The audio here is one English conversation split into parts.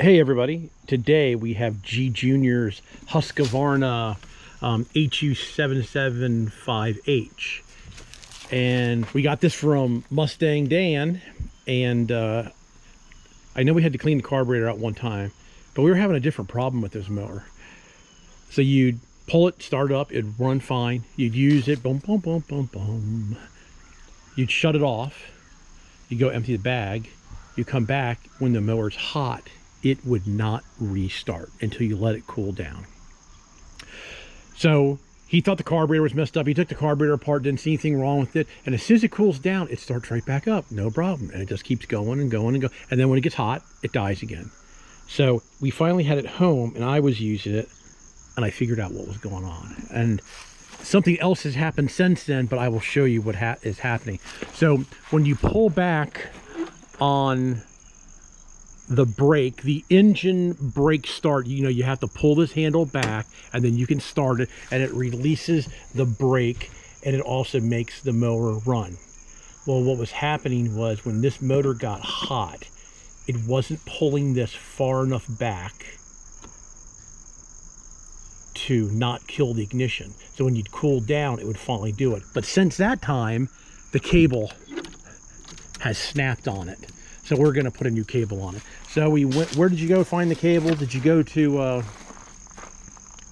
Hey everybody, today we have G Junior's Husqvarna HU775H, and we got this from Mustang Dan, and I know we had to clean the carburetor out one time, but we were having a different problem with this mower. So you'd pull it, start it up, it'd run fine, you'd use it, boom, boom, boom, boom, boom, you'd shut it off, you go empty the bag, you come back, when the mower's hot, it would not restart until you let it cool down. So he thought the carburetor was messed up. He took the carburetor apart, didn't see anything wrong with it. And as soon as it cools down, it starts right back up, no problem. And it just keeps going and going and going. And then when it gets hot, it dies again. So we finally had it home and I was using it and I figured out what was going on. And something else has happened since then, but I will show you what is happening. So when you pull back on the brake, the engine brake start, you have to pull this handle back and then you can start it and it releases the brake and it also makes the mower run. Well, what was happening was when this motor got hot, it wasn't pulling this far enough back to not kill the ignition. So when you'd cool down, it would finally do it. But since that time, the cable has snapped on it. So we're going to put a new cable on it. So we went, where did you go find the cable? Did you go to...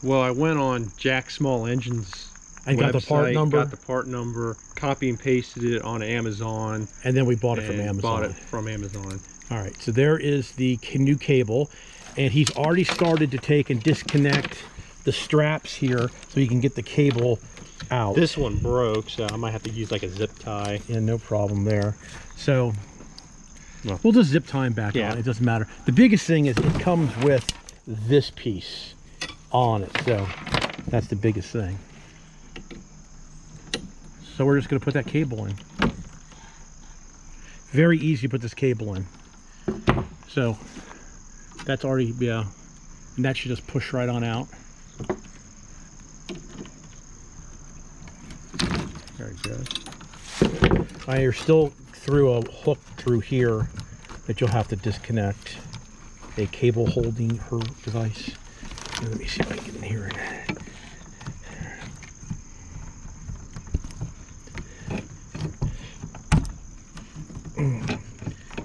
Well, I went on Jack Small Engines and website, got the part number? Got the part number, copy and pasted it on Amazon. And then we bought it from Amazon. Bought it from Amazon. All right, so there is the new cable. And he's already started to take and disconnect the straps here so he can get the cable out. This one broke, so I might have to use like a zip tie. Yeah, no problem there. So... well, we'll just zip tie back on. It doesn't matter. The biggest thing is it comes with this piece on it. So that's the biggest thing. So we're just going to put that cable in. Very easy to put this cable in. So that's already, yeah. And that should just push right on out. There it goes. You're still through a hook through here that you'll have to disconnect a cable holding her device. Let me see if I can get in here.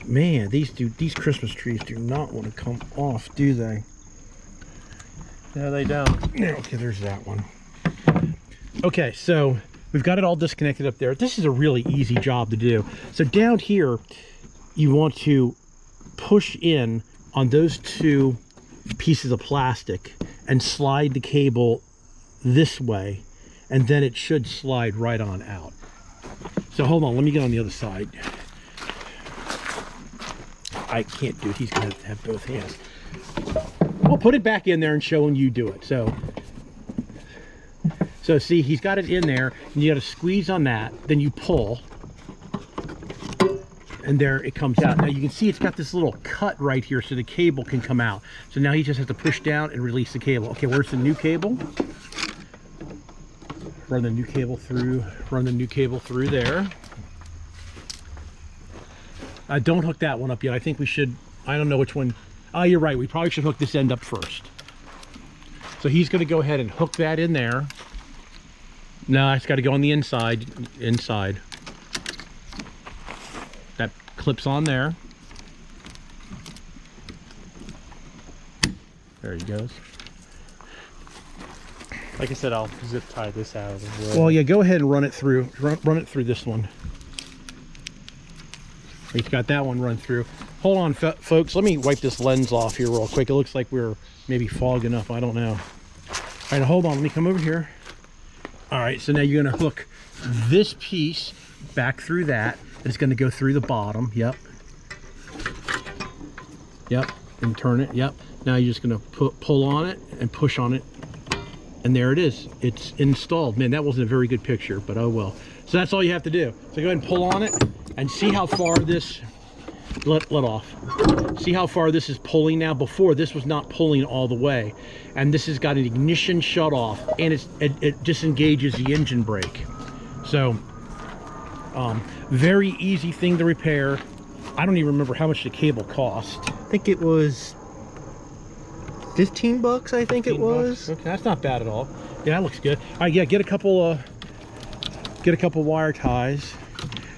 Man, these Christmas trees do not want to come off, do they? No, they don't. Okay, there's that one. Okay, so we've got it all disconnected up there. This is a really easy job to do. So down here, you want to push in on those two pieces of plastic and slide the cable this way, and then it should slide right on out. So hold on, let me get on the other side. I can't do it. He's going to have both hands. We'll put it back in there and show him you do it. So see, he's got it in there, and you got to squeeze on that, then you pull, and there it comes out. Now you can see it's got this little cut right here so the cable can come out. So now he just has to push down and release the cable. Okay, where's the new cable? Run the new cable through there. Don't hook that one up yet. I think we should, I don't know which one. Oh, you're right, we probably should hook this end up first. So he's going to go ahead and hook that in there. No, it's got to go on the inside. That clips on there. There he goes. Like I said, I'll zip tie this out of the way. Well, yeah, go ahead and run it through. Run it through this one. He's got that one run through. Hold on, folks. Let me wipe this lens off here real quick. It looks like we're maybe fogging up. I don't know. All right, hold on. Let me come over here. All right, so now you're going to hook this piece back through that. It's going to go through the bottom. Yep. And turn it. Yep. Now you're just going to pull on it and push on it. And there it is. It's installed. Man, that wasn't a very good picture, but oh well. So that's all you have to do. So go ahead and pull on it and see how far this... let off. See how far this is pulling now? Before, this was not pulling all the way. And this has got an ignition shut off, and it disengages the engine brake. So very easy thing to repair. I don't even remember how much the cable cost. I think it was 15 bucks, I think it was. Okay, that's not bad at all. Yeah, that looks good. All right, yeah, get a couple wire ties,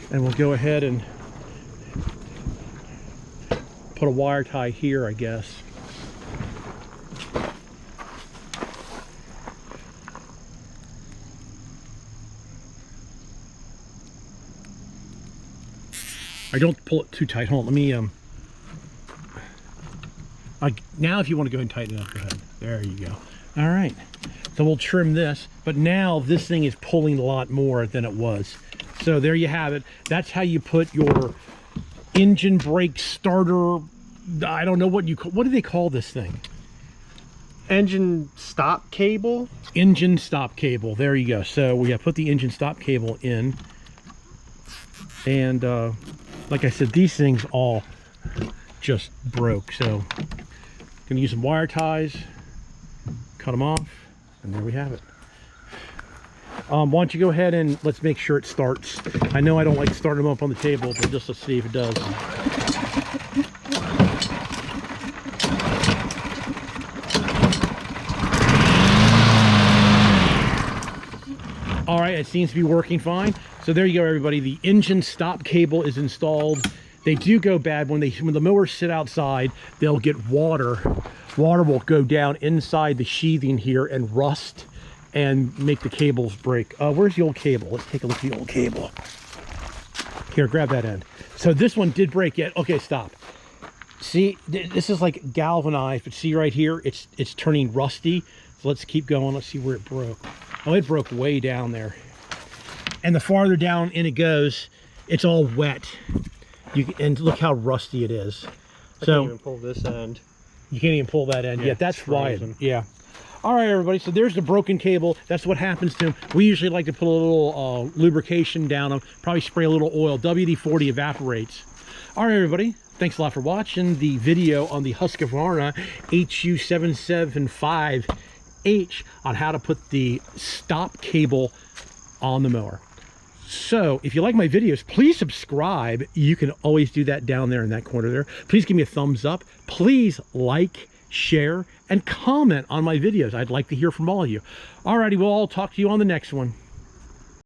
and we'll go ahead and put a wire tie here, I guess. I don't pull it too tight. Hold on, let me now if you want to go ahead and tighten it up, go ahead. There you go. All right, so we'll trim this, but now this thing is pulling a lot more than it was. So there you have it. That's how you put your engine brake starter, I don't know what what do they call this thing? Engine stop cable. Engine stop cable. There you go. So we have put the engine stop cable in, and like I said, these things all just broke. So gonna use some wire ties, cut them off, and there we have it. Why don't you go ahead and let's make sure it starts. I know I don't like starting them up on the table, but just let's see if it does. All right, it seems to be working fine. So there you go, everybody. The engine stop cable is installed. They do go bad when the mowers sit outside. They'll get water. Water will go down inside the sheathing here and rust and make the cables break. Where's the old cable? Let's take a look at the old cable. Here, grab that end. So this one did break yet. Okay, stop. See, this is like galvanized, but see right here, it's turning rusty. So let's keep going. Let's see where it broke. Oh, it broke way down there. And the farther down in it goes, it's all wet. And look how rusty it is. I can't even pull this end. You can't even pull that end. Yeah, that's why. Yeah. All right, everybody. So there's the broken cable. That's what happens to them. We usually like to put a little lubrication down them. Probably spray a little oil. WD-40 evaporates. All right, everybody. Thanks a lot for watching the video on the Husqvarna HU775H on how to put the stop cable on the mower. So if you like my videos, please subscribe. You can always do that down there in that corner there. Please give me a thumbs up. Please like, share, and comment on my videos. I'd like to hear from all of you. Alrighty, we'll all talk to you on the next one.